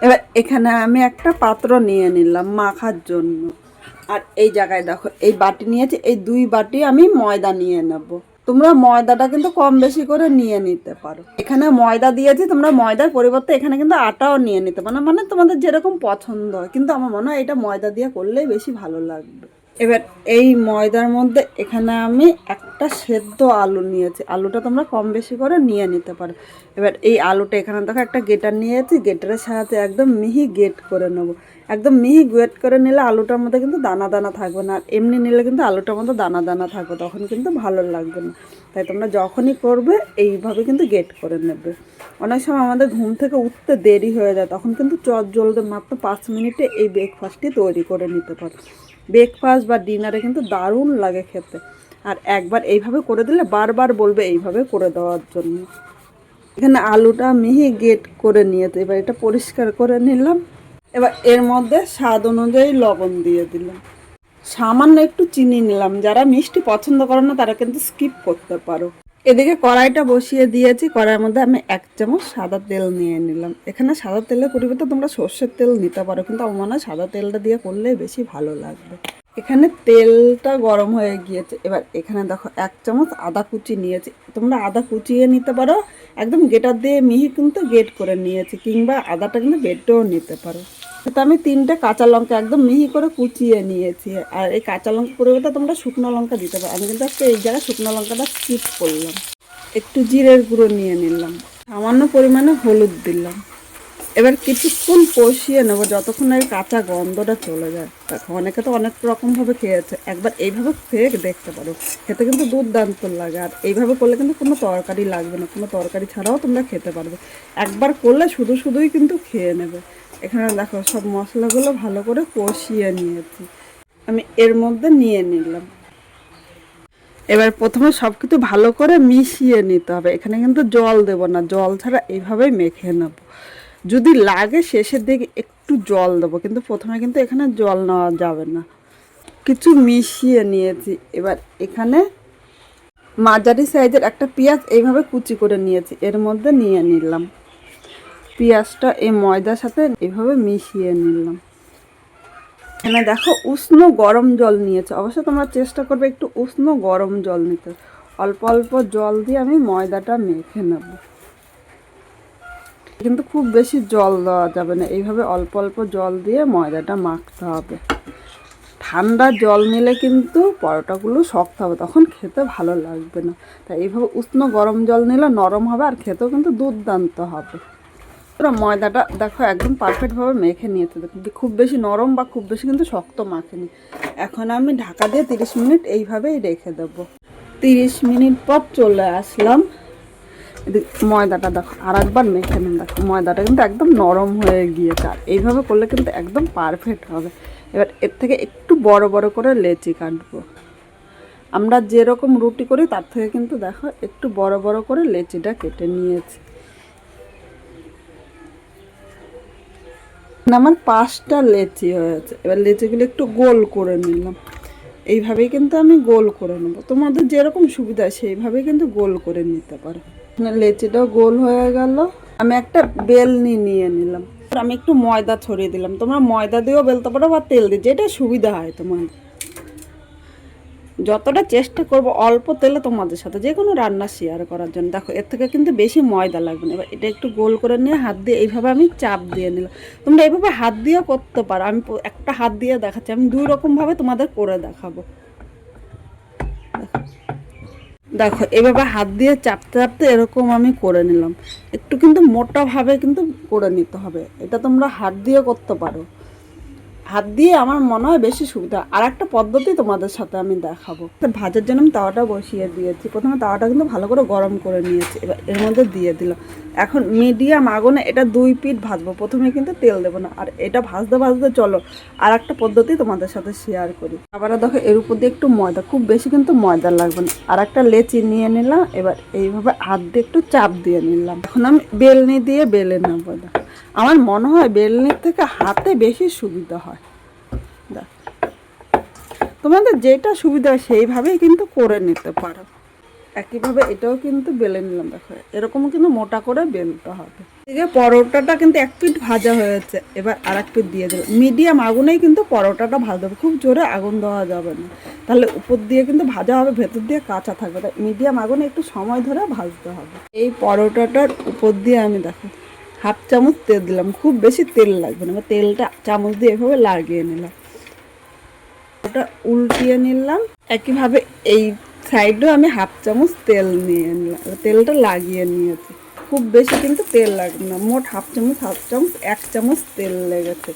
এবার এখানে আমি একটা পাত্র নিয়ে নিলাম মাখার জন্য। আর এই জায়গায় দেখো এই বাটি নিয়েছি, এই 2 বাটি আমি ময়দা নিয়ে নেব। তোমরা ময়দাটা কিন্তু কম বেশি করে নিয়ে নিতে পারো। এখানে ময়দা দিয়েছি, তোমরা ময়দার পরিবর্তে এখানে কিন্তু আটাও নিয়ে নিতে পারো, মানে তোমাদের যেরকম পছন্দ হয়। কিন্তু আমার মনে হয় এটা ময়দা দিয়ে করলেই বেশি ভালো লাগবে। এবার এই ময়দার মধ্যে এখানে আমি একটা সেদ্ধ আলু নিয়েছি, আলুটা তোমরা কম বেশি করে নিয়ে নিতে পারো। এবার এই আলুটা এখানে দেখো একটা গেটার নিয়েছি, গেটারের সাহায্যে একদম মিহি গেট করে নেবো। একদম মিহি গ্রেট করে নিলে আলুটার মধ্যে কিন্তু দানা দানা থাকবে না, আর এমনি নিলে কিন্তু আলুটার মধ্যে দানা দানা থাকবে, তখন কিন্তু ভালো লাগবে না। তাই তোমরা যখনই করবে এইভাবে কিন্তু গেট করে নেবে। অনেক সময় আমাদের ঘুম থেকে উঠতে দেরি হয়ে যায়, তখন কিন্তু জলদি মাত্র 5 মিনিটে এই ব্রেকফাস্টটি তৈরি করে নিতে পারো। ব্রেকফাস্ট বা ডিনারে কিন্তু দারুণ লাগে খেতে। আর একবার এইভাবে করে দিলে বারবার বলবে এইভাবে করে দেওয়ার জন্য। এখানে আলুটা মিহি গেট করে নিয়েছে, এবার এটা পরিষ্কার করে নিলাম। এবার এর মধ্যে স্বাদ অনুযায়ী লবণ দিয়ে দিলাম, সামান্য একটু চিনি নিলাম। যারা মিষ্টি পছন্দ করে না তারা কিন্তু স্কিপ করতে পারো। এদিকে কড়াইটা বসিয়ে দিয়েছি, কড়াইয়ের মধ্যে আমি 1 চামচ সাদা তেল নিয়ে নিলাম। এখানে সাদা তেলের পরিবর্তে তোমরা সর্ষের তেল নিতে পারো, কিন্তু আমার মনে হয় সাদা তেলটা দিয়ে করলেই বেশি ভালো লাগবে। এখানে তেলটা গরম হয়ে গিয়েছে, এবার এখানে দেখো 1 চামচ আদা কুচি নিয়েছি। তোমরা আদা কুচিয়ে নিতে পারো, একদম গেটার দিয়ে মিহি কিন্তু গেট করে নিয়েছি, কিংবা আদাটা কিন্তু বেটেও নিতে পারো। তো আমি 3টে কাঁচা লঙ্কা একদম মিহি করে কুচিয়ে নিয়েছি। আর এই কাঁচা লঙ্কা পরিবর্তে তোমরা শুকনো লঙ্কা দিতে পারো, আমি কিন্তু একটা এই জায়গায় শুকনো লঙ্কাটা স্কিপ করলাম। একটু জিরের গুঁড়ো নিয়ে নিলাম, সামান্য পরিমাণে হলুদ দিলাম। এবার কিছুক্ষণ কষিয়ে নেবো যতক্ষণ এই কাঁচা গন্ধটা চলে যায়। দেখো অনেকে তো অনেক রকমভাবে খেয়েছে, একবার এইভাবে খেয়ে দেখতে পারো, খেতে কিন্তু দুর্দান্ত লাগে। আর এইভাবে করলে কিন্তু কোনো তরকারি লাগবে না, কোনো তরকারি ছাড়াও তোমরা খেতে পারবে। একবার করলে শুধুই কিন্তু খেয়ে নেবে। এখানে দেখো সব মশলাগুলো ভালো করে কষিয়ে নিয়েছি, আমি এর মধ্যে নিয়ে নিলাম। এবার প্রথমে সব কিছু ভালো করে মিশিয়ে নিতে হবে। এখানে কিন্তু জল দেব না, জল ছাড়া এইভাবেই মেখে নেব। যদি লাগে শেষের দিকে একটু জল দেবো, কিন্তু প্রথমে কিন্তু এখানে জল নেওয়া যাবে না। কিছু মিশিয়ে নিয়েছি। এবার এখানে মাঝারি সাইজের একটা পেঁয়াজ এইভাবে কুচি করে নিয়েছি, এর মধ্যে নিয়ে নিলাম। পেঁয়াজটা এই ময়দার সাথে এইভাবে মিশিয়ে নিলাম। এখানে দেখো উষ্ণ গরম জল নিয়েছে, অবশ্যই তোমরা চেষ্টা করবে একটু উষ্ণ গরম জল নিতে। অল্প অল্প জল দিয়ে আমি ময়দাটা মেখে নেব, কিন্তু খুব বেশি জল দেওয়া যাবে না, এইভাবে অল্প অল্প জল দিয়ে ময়দাটা মাখতে হবে। ঠান্ডা জল নিলে কিন্তু পরোটাগুলো শক্ত হবে, তখন খেতে ভালো লাগবে না। তাই এইভাবে উষ্ণ গরম জল নিলে নরম হবে, আর খেতেও কিন্তু দুর্দান্ত হবে। পুরো ময়দাটা দেখো একদম পারফেক্টভাবে মেখে নিয়েছে, খুব বেশি নরম বা খুব বেশি কিন্তু শক্ত মাখেনি। এখন আমি ঢাকা দিয়ে 30 মিনিট এইভাবেই রেখে দেবো। 30 মিনিট পর চলে আসলাম। ময়দাটা দেখো আর একবার মেখে নিন, দেখো ময়দাটা কিন্তু একদম নরম হয়ে গিয়েছে। আর এইভাবে করলে কিন্তু একদম পারফেক্ট হবে। এবার এর থেকে একটু বড় বড় করে লেচি কাটবো। আমরা যেরকম রুটি করি তার থেকে কিন্তু দেখো একটু বড় বড় করে লেচিটা কেটে নিয়েছি। আমার 5টা লেচি হয়েছে। এবার লেচিগুলো একটু গোল করে নিলাম, এইভাবেই কিন্তু আমি গোল করে নেব। তোমাদের যেরকম সুবিধা সেইভাবেই কিন্তু গোল করে নিতে পারো। লেচিটাও গোল হয়ে গেল। আমি একটা বেলনি নিয়ে নিলাম, আমি একটু ময়দা ছড়িয়ে দিলাম। তোমরা ময়দা দিয়েও বেলতে পারো বা তেল দিয়ে, যেটা সুবিধা হয় তোমার। যতটা চেষ্টা করবো অল্প তেলে তোমাদের সাথে যে কোনো রান্না শেয়ার করার জন্য। দেখো এর থেকে কিন্তু বেশি ময়দা লাগবে না। এবার এটা একটু গোল করে নিয়ে হাত দিয়ে এইভাবে আমি চাপ দিয়ে নিলাম। তোমরা এইভাবে হাত দিয়েও করতে পারো, আমি একটা হাত দিয়ে দেখাচ্ছি, আমি 2 রকমভাবে তোমাদের করে দেখাবো। দেখো এভাবে হাত দিয়ে চাপতে চাপতে এরকম আমি করে নিলাম। একটু কিন্তু মোটাভাবে কিন্তু করে নিতে হবে, এটা তোমরা হাত দিয়ে করতে পারো। হাত দিয়ে আমার মনে হয় বেশি সুবিধা। আর একটা পদ্ধতি তোমাদের সাথে আমি দেখাবো। ভাজার জন্য আমি তাওয়াটা বসিয়ে দিয়েছি, প্রথমে তাওয়াটা কিন্তু ভালো করে গরম করে নিয়েছি। এবার এর মধ্যে দিয়ে দিলাম। এখন মিডিয়াম আগুনে এটা 2 পিঠ ভাজবো, প্রথমে কিন্তু তেল দেবো না। আর এটা ভাজতে ভাজতে চলো আর একটা পদ্ধতি তোমাদের সাথে শেয়ার করি। আবার দেখো এর উপর দিয়ে একটু ময়দা, খুব বেশি কিন্তু ময়দা লাগবে না। আর একটা লেচি নিয়ে নিলাম, এবার এইভাবে হাত দিয়ে একটু চাপ দিয়ে নিলাম। এখন আমি বেলনি দিয়ে বেলে নেবো। আমার মনে হয় বেলনির থেকে হাতে বেশি সুবিধা হয়। তোমাদের যেটা সুবিধা হয় সেইভাবেই কিন্তু করে নিতে পারো। একইভাবে এটাও কিন্তু বেলে নিলাম। দেখো এরকম কিন্তু মোটা করে বেলতে হবে। এদিকে পরোটাটা কিন্তু এক পিঠ ভাজা হয়েছে, এবার আর এক পিঠ দিয়ে দেবো। মিডিয়াম আগুনেই কিন্তু পরোটাটা ভাজতে হবে, খুব জোরে আগুন দেওয়া যাবে না, তাহলে উপর দিয়ে কিন্তু ভাজা হবে, ভেতর দিয়ে কাঁচা থাকবে। তাই মিডিয়াম আগুনে একটু সময় ধরে ভাজতে হবে। এই পরোটাটার উপর দিয়ে আমি দেখো হাফ চামচ তেল দিলাম, খুব বেশি তেল লাগবে না, তেলটা চামচ দিয়ে এভাবে লাগিয়ে নিলাম। ওটা উল্টিয়ে নিলাম, একইভাবে এই সাইডেও আমি হাফ চামচ তেল নিয়ে নিলাম, তেলটা লাগিয়ে নিয়েছি। খুব বেশি কিন্তু তেল লাগবে না, মোট হাফ চামচ 1 চামচ তেল লেগেছে।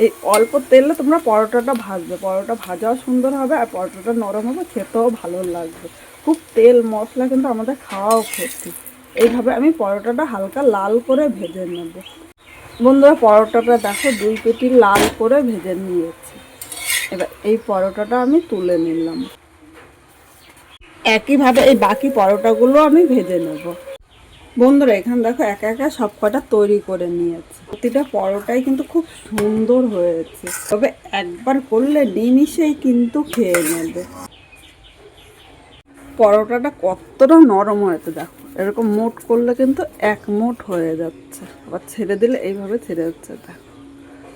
এই অল্প তেলে তোমরা পরোটাটা ভাজবে, পরোটা ভাজাও সুন্দর হবে আর পরোটাটা নরম হবে, খেতেও ভালো লাগবে। খুব তেল মশলা কিন্তু আমাদের খাওয়াও ক্ষতি। এইভাবে আমি পরোটাটা হালকা লাল করে ভেজে নেব। বন্ধুরা পরোটাটা দেখো 2 পেটি লাল করে ভেজে নিয়েছি। এবার এই পরোটাটা আমি তুলে নিলাম। একইভাবে এই বাকি পরোটাগুলো আমি ভেজে নেব। বন্ধুরা এখানে দেখো একা একা সব কটা তৈরি করে নিয়েছি। প্রতিটা পরোটাই কিন্তু খুব সুন্দর হয়েছে, তবে একবার করলে নিমিষেই কিন্তু খেয়ে নেবে। পরোটাটা কতটা নরম হয়েছে দেখো, এরকম মোট করলে কিন্তু 1 মুঠ হয়ে যাচ্ছে, আবার ছেড়ে দিলে এইভাবে ছেড়ে যাচ্ছে। দেখো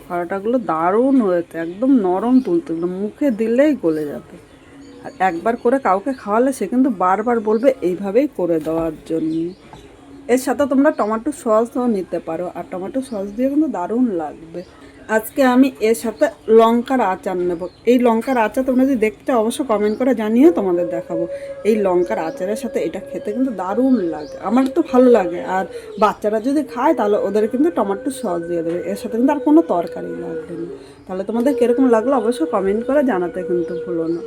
পরোটাগুলো দারুণ হয়েছে, একদম নরম তুলতুলে, মুখে দিলেই গলে যাবে। আর একবার করে কাউকে খাওয়ালে সে কিন্তু বারবার বলবে এইভাবেই করে দেওয়ার জন্য। এর সাথে তোমরা টমেটো সসও নিতে পারো, আর টমেটো সস দিয়ে কিন্তু দারুণ লাগবে। আজকে আমি এর সাথে লঙ্কার আচার নেব। এই লঙ্কার আচার তোমরা যদি দেখতে চাও অবশ্যই কমেন্ট করে জানিয়ে তোমাদের দেখাবো। এই লঙ্কার আচারের সাথে এটা খেতে কিন্তু দারুণ লাগে, আমার তো ভালো লাগে। আর বাচ্চারা যদি খায় তাহলে ওদের কিন্তু টমেটো সস দিয়ে দেবে, এর সাথে কিন্তু আর কোনো তরকারি লাগবে না। তাহলে তোমাদের কীরকম লাগলো অবশ্যই কমেন্ট করে জানাতে কিন্তু ভুলো না।